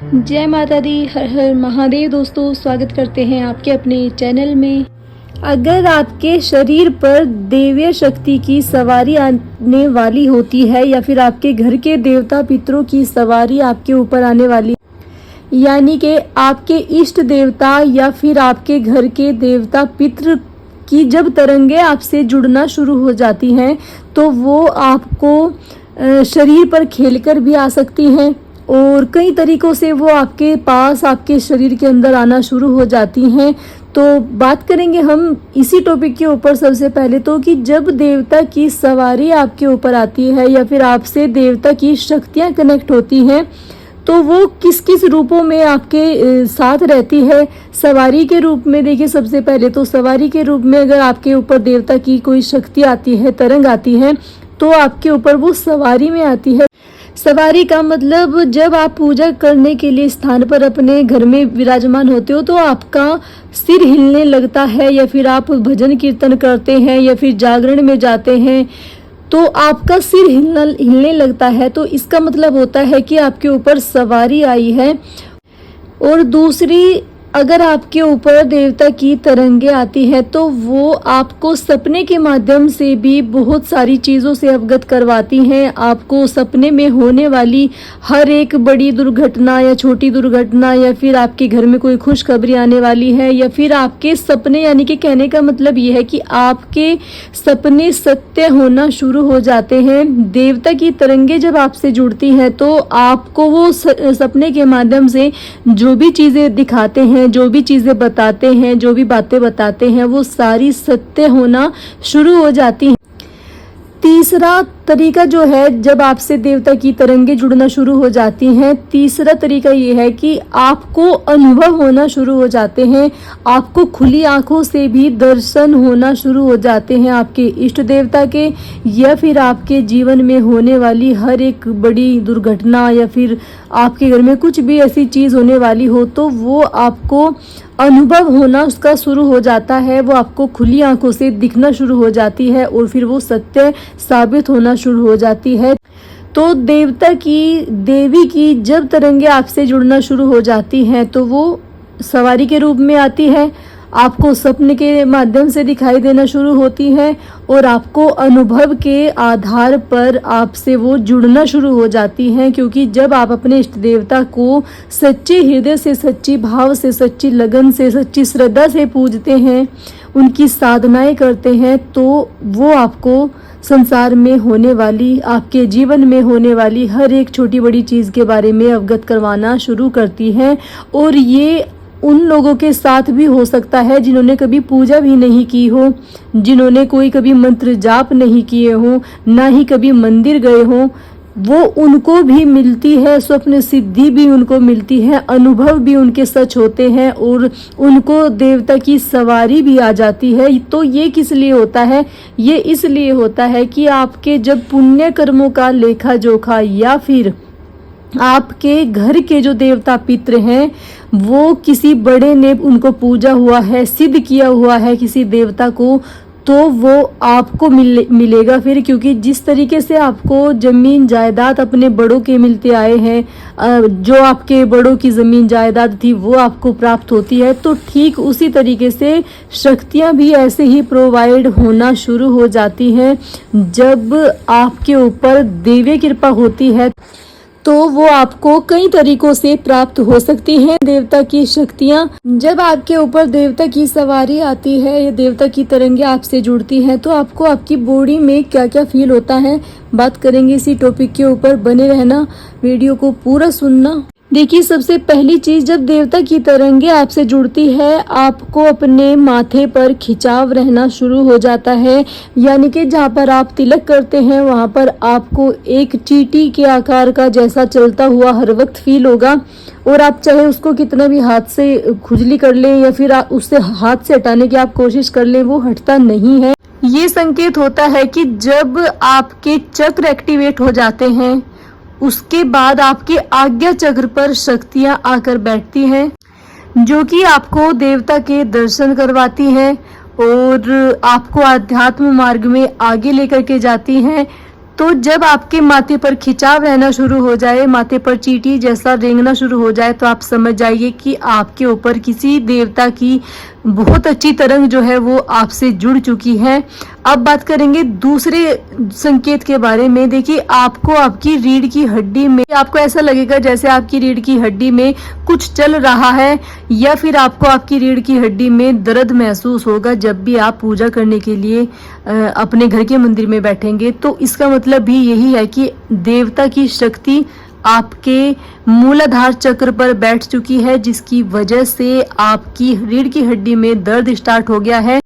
जय माता दी, हर हर महादेव। दोस्तों, स्वागत करते हैं आपके अपने चैनल में। अगर आपके शरीर पर दैवीय शक्ति की सवारी आने वाली होती है या फिर आपके घर के देवता पितरों की सवारी आपके ऊपर आने वाली, यानी कि आपके इष्ट देवता या फिर आपके घर के देवता पितृ की जब तरंगे आपसे जुड़ना शुरू हो जाती हैं तो वो आपको शरीर पर खेलकर भी आ सकती हैं और कई तरीकों से वो आपके पास, आपके शरीर के अंदर आना शुरू हो जाती हैं। तो बात करेंगे हम इसी टॉपिक के ऊपर सबसे पहले तो कि जब देवता की सवारी आपके ऊपर आती है या फिर आपसे देवता की शक्तियां कनेक्ट होती हैं तो वो किस किस रूपों में आपके साथ रहती है। सवारी के रूप में देखिए, सबसे पहले तो सवारी के रूप में अगर आपके ऊपर देवता की कोई शक्ति आती है, तरंग आती है, तो आपके ऊपर वो सवारी में आती है। सवारी का मतलब जब आप पूजा करने के लिए स्थान पर अपने घर में विराजमान होते हो तो आपका सिर हिलने लगता है, या फिर आप भजन कीर्तन करते हैं या फिर जागरण में जाते हैं तो आपका सिर हिलने लगता है, तो इसका मतलब होता है कि आपके ऊपर सवारी आई है। और दूसरी, अगर आपके ऊपर देवता की तरंगे आती है तो वो आपको सपने के माध्यम से भी बहुत सारी चीज़ों से अवगत करवाती हैं। आपको सपने में होने वाली हर एक बड़ी दुर्घटना या छोटी दुर्घटना, या फिर आपके घर में कोई खुशखबरी आने वाली है, या फिर आपके सपने, यानी कि कहने का मतलब ये है कि आपके सपने सत्य होना शुरू हो जाते हैं। देवता की तरंगे जब आपसे जुड़ती हैं तो आपको वो सपने के माध्यम से जो भी चीज़ें दिखाते हैं, जो भी चीजें बताते हैं, जो भी बातें बताते हैं, वो सारी सत्य होना शुरू हो जाती हैं। तीसरा तरीका जो है, जब आपसे देवता की तरंगे जुड़ना शुरू हो जाती हैं, तीसरा तरीका ये है कि आपको अनुभव होना शुरू हो जाते हैं। आपको खुली आंखों से भी दर्शन होना शुरू हो जाते हैं आपके इष्ट देवता के, या फिर आपके जीवन में होने वाली हर एक बड़ी दुर्घटना, या फिर आपके घर में कुछ भी ऐसी चीज़ होने वाली हो तो वो आपको अनुभव होना उसका शुरू हो जाता है। वो आपको खुली आंखों से दिखना शुरू हो जाती है और फिर वो सत्य साबित होना शुरू हो जाती है। तो देवी की जब तरंगे आपसे जुड़ना शुरू हो जाती हैं तो वो सवारी के रूप में आती है, आपको सपने के माध्यम से दिखाई देना शुरू होती है और आपको अनुभव के आधार पर आपसे वो जुड़ना शुरू हो जाती हैं। क्योंकि जब आप अपने इष्ट देवता को सच्चे हृदय से, सच्ची भाव से, सच्ची लगन से, सच्ची श्रद्धा से पूजते हैं, उनकी साधनाएं करते हैं, तो वो आपको संसार में होने वाली, आपके जीवन में होने वाली हर एक छोटी बड़ी चीज़ के बारे में अवगत करवाना शुरू करती हैं। और ये उन लोगों के साथ भी हो सकता है जिन्होंने कभी पूजा भी नहीं की हो, जिन्होंने कोई कभी मंत्र जाप नहीं किए हो, ना ही कभी मंदिर गए हो, वो उनको भी मिलती है, स्वप्न सिद्धि भी उनको मिलती है, अनुभव भी उनके सच होते हैं और उनको देवता की सवारी भी आ जाती है। तो ये किस लिए होता है? ये इसलिए होता है कि आपके जब पुण्य कर्मों का लेखा जोखा, या फिर आपके घर के जो देवता पितृ हैं वो किसी बड़े ने उनको पूजा हुआ है, सिद्ध किया हुआ है किसी देवता को, तो वो आपको मिलेगा फिर। क्योंकि जिस तरीके से आपको जमीन जायदाद अपने बड़ों के मिलते आए हैं, जो आपके बड़ों की जमीन जायदाद थी वो आपको प्राप्त होती है, तो ठीक उसी तरीके से शक्तियां भी ऐसे ही प्रोवाइड होना शुरू हो जाती हैं। जब आपके ऊपर दैवीय कृपा होती है तो वो आपको कई तरीकों से प्राप्त हो सकती हैं देवता की शक्तियाँ। जब आपके ऊपर देवता की सवारी आती है या देवता की तरंगे आपसे जुड़ती हैं तो आपको आपकी बॉडी में क्या क्या फील होता है, बात करेंगे इसी टॉपिक के ऊपर। बने रहना, वीडियो को पूरा सुनना। देखिए, सबसे पहली चीज, जब देवता की तरंगे आपसे जुड़ती है आपको अपने माथे पर खिंचाव रहना शुरू हो जाता है, यानी कि जहाँ पर आप तिलक करते हैं वहाँ पर आपको एक चींटी के आकार का जैसा चलता हुआ हर वक्त फील होगा। और आप चाहे उसको कितना भी हाथ से खुजली कर लें या फिर उससे हाथ से हटाने की आप कोशिश कर लें, वो हटता नहीं है। ये संकेत होता है कि जब आपके चक्र एक्टिवेट हो जाते हैं उसके बाद आपके आज्ञा चक्र पर शक्तियां आकर बैठती हैं, जो कि आपको देवता के दर्शन करवाती हैं और आपको आध्यात्म मार्ग में आगे लेकर के जाती हैं। तो जब आपके माथे पर खिंचाव रहना शुरू हो जाए, माथे पर चींटी जैसा रेंगना शुरू हो जाए, तो आप समझ जाइए कि आपके ऊपर किसी देवता की बहुत अच्छी तरंग जो है वो आपसे जुड़ चुकी है। अब बात करेंगे दूसरे संकेत के बारे में। देखिए, आपको आपकी रीढ़ की हड्डी में आपको ऐसा लगेगा जैसे आपकी रीढ़ की हड्डी में कुछ चल रहा है, या फिर आपको आपकी रीढ़ की हड्डी में दर्द महसूस होगा जब भी आप पूजा करने के लिए अपने घर के मंदिर में बैठेंगे। तो इसका मतलब भी यही है कि देवता की शक्ति आपके मूलाधार चक्र पर बैठ चुकी है, जिसकी वजह से आपकी रीढ़ की हड्डी में दर्द स्टार्ट हो गया है।